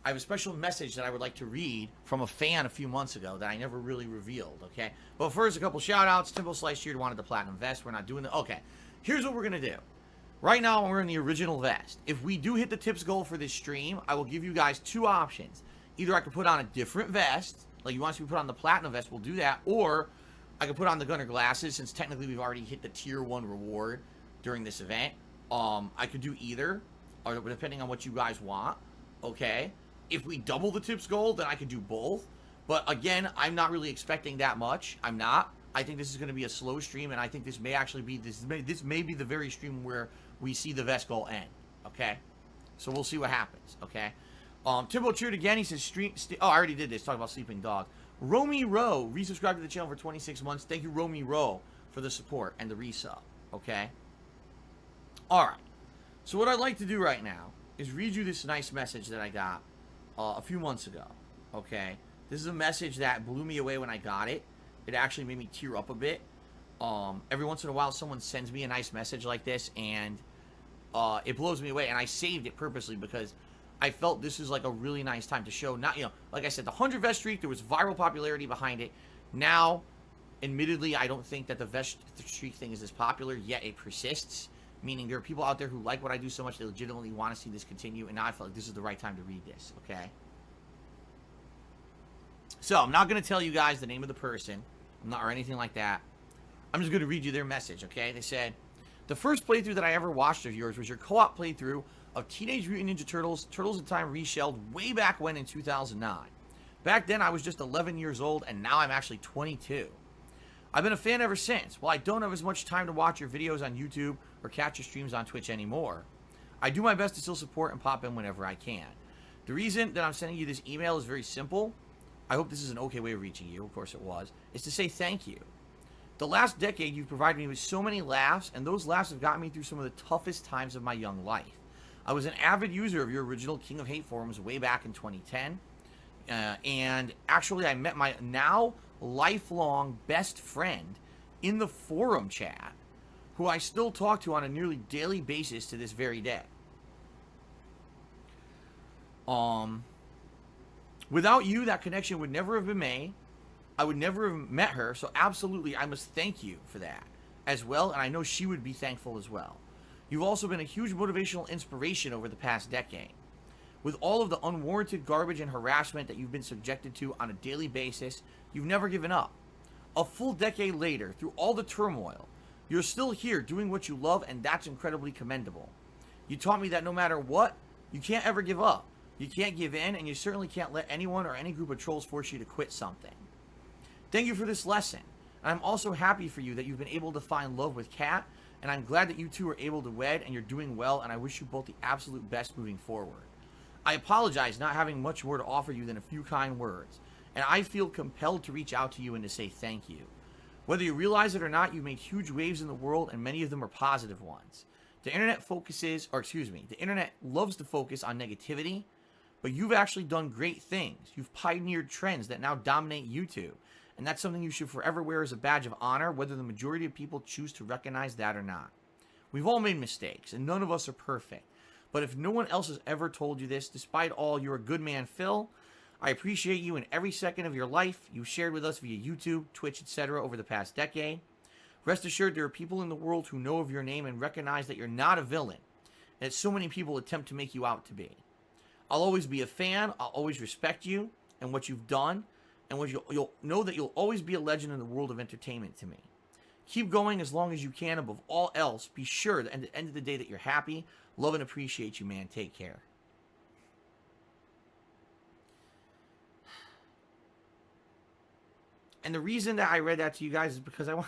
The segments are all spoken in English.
I have a special message that I would like to read from a fan a few months ago that I never really revealed, okay? But first, a couple shout-outs. Timbo Slice Cheered wanted the Platinum Vest. We're not doing the... Okay, here's what we're going to do. Right now, we're in the original vest. If we do hit the tips goal for this stream, I will give you guys two options. Either I could put on a different vest, like you want us to put on the Platinum Vest, we'll do that, or I could put on the Gunner Glasses, since technically we've already hit the Tier 1 reward during this event. I could do either, or depending on what you guys want, okay? If we double the tips goal, then I could do both. But again, I'm not really expecting that much. I'm not. I think this is going to be a slow stream, and I think this may actually be this may be the very stream where we see the vest goal end. Okay, so we'll see what happens. Okay, Timbo cheered again. He says oh, I already did this. Talk about sleeping dog. Romy Rowe resubscribed to the channel for 26 months. Thank you, Romy Rowe, for the support and the resub. Okay. All right. So what I'd like to do right now is read you this nice message that I got a few months ago, okay? This is a message that blew me away when I got it. It actually made me tear up a bit. Every once in a while, someone sends me a nice message like this, and it blows me away. And I saved it purposely because I felt this is like a really nice time to show. Not, you know, like I said, the 100 vest streak, there was viral popularity behind it. Now, admittedly, I don't think that the vest streak thing is as popular, yet it persists. Meaning there are people out there who like what I do so much they legitimately want to see this continue, and now I feel like this is the right time to read this, okay? So, I'm not going to tell you guys the name of the person, or anything like that. I'm just going to read you their message, okay? They said, the first playthrough that I ever watched of yours was your co-op playthrough of Teenage Mutant Ninja Turtles, Turtles in Time Reshelled, way back when in 2009. Back then, I was just 11 years old, and now I'm actually 22. I've been a fan ever since. While I don't have as much time to watch your videos on YouTube or catch your streams on Twitch anymore, I do my best to still support and pop in whenever I can. The reason that I'm sending you this email is very simple. I hope this is an okay way of reaching you. Of course it was. Is to say thank you. The last decade, you've provided me with so many laughs, and those laughs have gotten me through some of the toughest times of my young life. I was an avid user of your original King of Hate forums way back in 2010. And actually, I met my now lifelong best friend in the forum chat, who I still talk to on a nearly daily basis to this very day. Without you, that connection would never have been made. I would never have met her, so absolutely, I must thank you for that as well, and I know she would be thankful as well. You've also been a huge motivational inspiration over the past decade. With all of the unwarranted garbage and harassment that you've been subjected to on a daily basis, you've never given up. A full decade later, through all the turmoil, you're still here doing what you love, and that's incredibly commendable. You taught me that no matter what, you can't ever give up. You can't give in, and you certainly can't let anyone or any group of trolls force you to quit something. Thank you for this lesson. And I'm also happy for you that you've been able to find love with Kat, and I'm glad that you two are able to wed and you're doing well, and I wish you both the absolute best moving forward. I apologize not having much more to offer you than a few kind words, and I feel compelled to reach out to you and to say thank you. Whether you realize it or not, you've made huge waves in the world, and many of them are positive ones. The internet the internet loves to focus on negativity, but you've actually done great things. You've pioneered trends that now dominate YouTube, and that's something you should forever wear as a badge of honor, whether the majority of people choose to recognize that or not. We've all made mistakes, and none of us are perfect. But if no one else has ever told you this, despite all, you're a good man, Phil. I appreciate you in every second of your life you've shared with us via YouTube, Twitch, etc. over the past decade. Rest assured, there are people in the world who know of your name and recognize that you're not a villain, and that so many people attempt to make you out to be. I'll always be a fan. I'll always respect you and what you've done, and you'll know that you'll always be a legend in the world of entertainment to me. Keep going as long as you can. Above all else, be sure that at the end of the day that you're happy. Love and appreciate you, man. Take care. And the reason that I read that to you guys is because I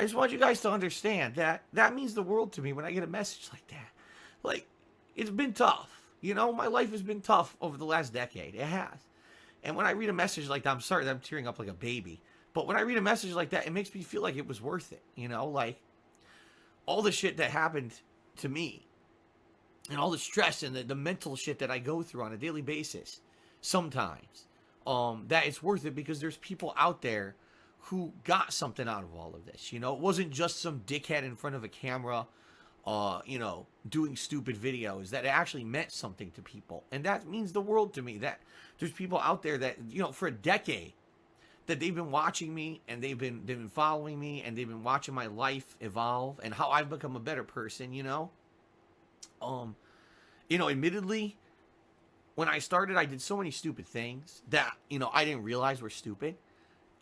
just want you guys to understand that that means the world to me when I get a message like that. Like, it's been tough. You know, my life has been tough over the last decade. It has. And when I read a message like that, I'm sorry that I'm tearing up like a baby. But when I read a message like that, it makes me feel like it was worth it. You know, like all the shit that happened to me and all the stress and the mental shit that I go through on a daily basis sometimes, that it's worth it because there's people out there who got something out of all of this. You know, it wasn't just some dickhead in front of a camera you know, doing stupid videos, that it actually meant something to people. And that means the world to me, that there's people out there that, you know, for a decade, that they've been watching me, and they've been following me, and they've been watching my life evolve and how I've become a better person, you know. You know, admittedly, when I started, I did so many stupid things that, you know, I didn't realize were stupid.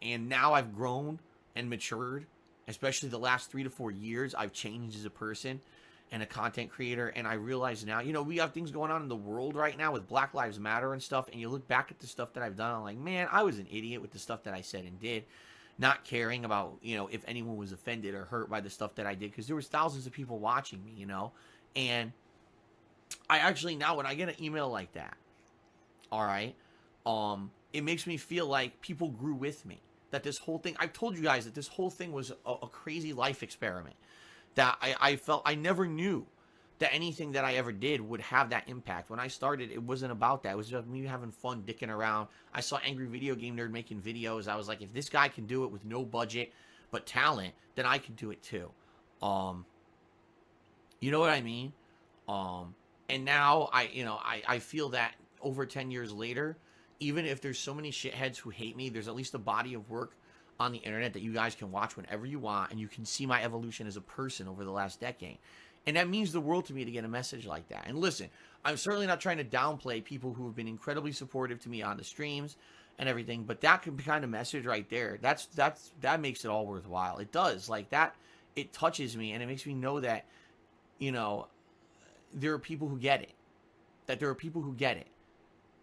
And now I've grown and matured, especially the last 3 to 4 years. I've changed as a person and a content creator. And I realize now, you know, we have things going on in the world right now with Black Lives Matter and stuff. And you look back at the stuff that I've done, I'm like, man, I was an idiot with the stuff that I said and did. Not caring about, you know, if anyone was offended or hurt by the stuff that I did. Because there was thousands of people watching me, you know. And I actually, now when I get an email like that, all right, it makes me feel like people grew with me. That this whole thing, I've told you guys that this whole thing was a crazy life experiment. That I felt, I never knew that anything that I ever did would have that impact. When I started, it wasn't about that. It was just me having fun, dicking around. I saw Angry Video Game Nerd making videos. I was like, if this guy can do it with no budget but talent, then I can do it too. You know what I mean? And now I feel that over 10 years later, even if there's so many shitheads who hate me, there's at least a body of work on the internet that you guys can watch whenever you want, and you can see my evolution as a person over the last decade. And that means the world to me to get a message like that. And listen, I'm certainly not trying to downplay people who have been incredibly supportive to me on the streams and everything, but that kind of message right there, that makes it all worthwhile. It does. Like that, it touches me, and it makes me know that, you know, there are people who get it. That there are people who get it.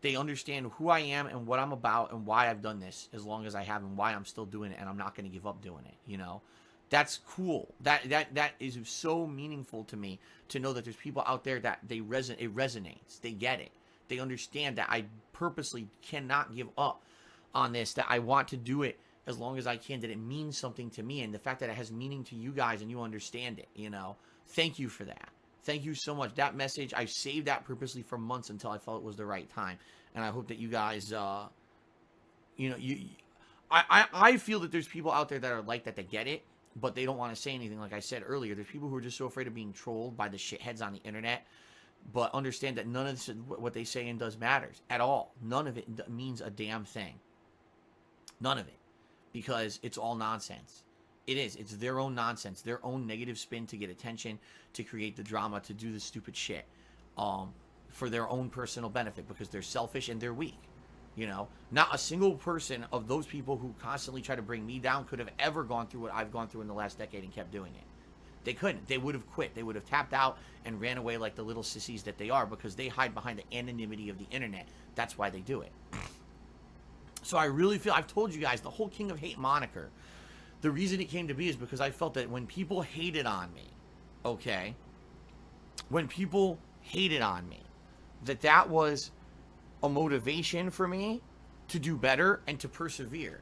They understand who I am and what I'm about and why I've done this as long as I have, and why I'm still doing it, and I'm not going to give up doing it, you know? That's cool. That is so meaningful to me, to know that there's people out there that it resonates. They get it. They understand that I purposely cannot give up on this, that I want to do it as long as I can, that it means something to me, and the fact that it has meaning to you guys and you understand it, you know? Thank you for that. Thank you so much. That message, I saved that purposely for months until I felt it was the right time. And I hope that you guys, you know, I feel that there's people out there that are like that, that get it, but they don't want to say anything. Like I said earlier, there's people who are just so afraid of being trolled by the shitheads on the internet, but understand that none of this, what they say and does matters at all. None of it means a damn thing. None of it. Because it's all nonsense. It is. It's their own nonsense, their own negative spin to get attention, to create the drama, to do the stupid shit, for their own personal benefit, because they're selfish and they're weak. You know, not a single person of those people who constantly try to bring me down could have ever gone through what I've gone through in the last decade and kept doing it. They couldn't. They would have quit. They would have tapped out and ran away like the little sissies that they are, because they hide behind the anonymity of the internet. That's why they do it. So I really feel, I've told you guys, the whole King of Hate moniker, the reason it came to be is because I felt that when people hated on me, okay, when people hated on me, that was a motivation for me to do better and to persevere.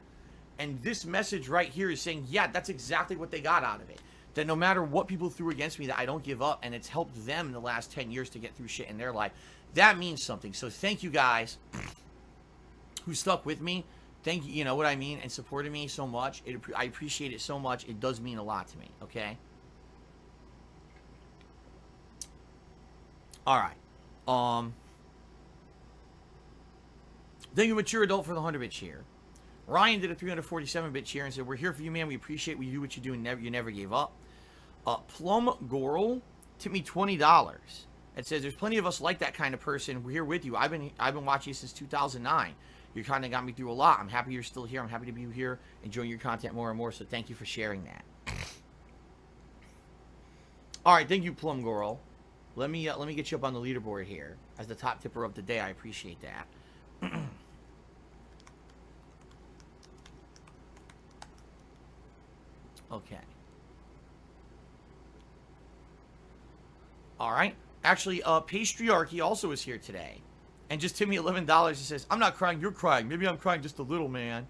And this message right here is saying, yeah, that's exactly what they got out of it. That no matter what people threw against me, that I don't give up, and it's helped them in the last 10 years to get through shit in their life. That means something. So thank you guys who stuck with me. Thank you, you know what I mean, and supported me so much. I appreciate it so much. It does mean a lot to me, okay? All right. Thank you, Mature Adult, for the 100-bit cheer. Ryan did a 347-bit cheer and said, we're here for you, man. We appreciate you do what you do, and you never gave up. Plum Goral tipped me $20. It says, there's plenty of us like that kind of person. We're here with you. I've been watching you since 2009. You kind of got me through a lot. I'm happy you're still here. I'm happy to be here, enjoying your content more and more. So thank you for sharing that. All right, thank you, Plum Goral. Let me get you up on the leaderboard here as the top tipper of the day. I appreciate that. Okay. All right. Actually, Pastryarchy also is here today. And just tipped me $11. He says, I'm not crying, you're crying. Maybe I'm crying just a little, man.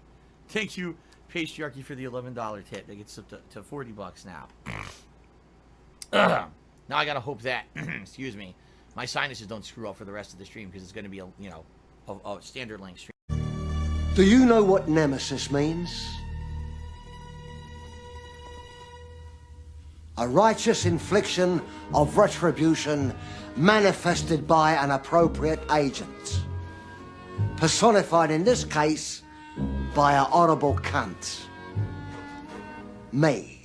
Thank you, Pastryarchy, for the $11 tip. That gets up to $40 now. Now I gotta hope that, excuse me, my sinuses don't screw up for the rest of the stream, because it's gonna be a standard length stream. Do you know what nemesis means? A righteous infliction of retribution manifested by an appropriate agent. Personified in this case by a horrible cunt. Me.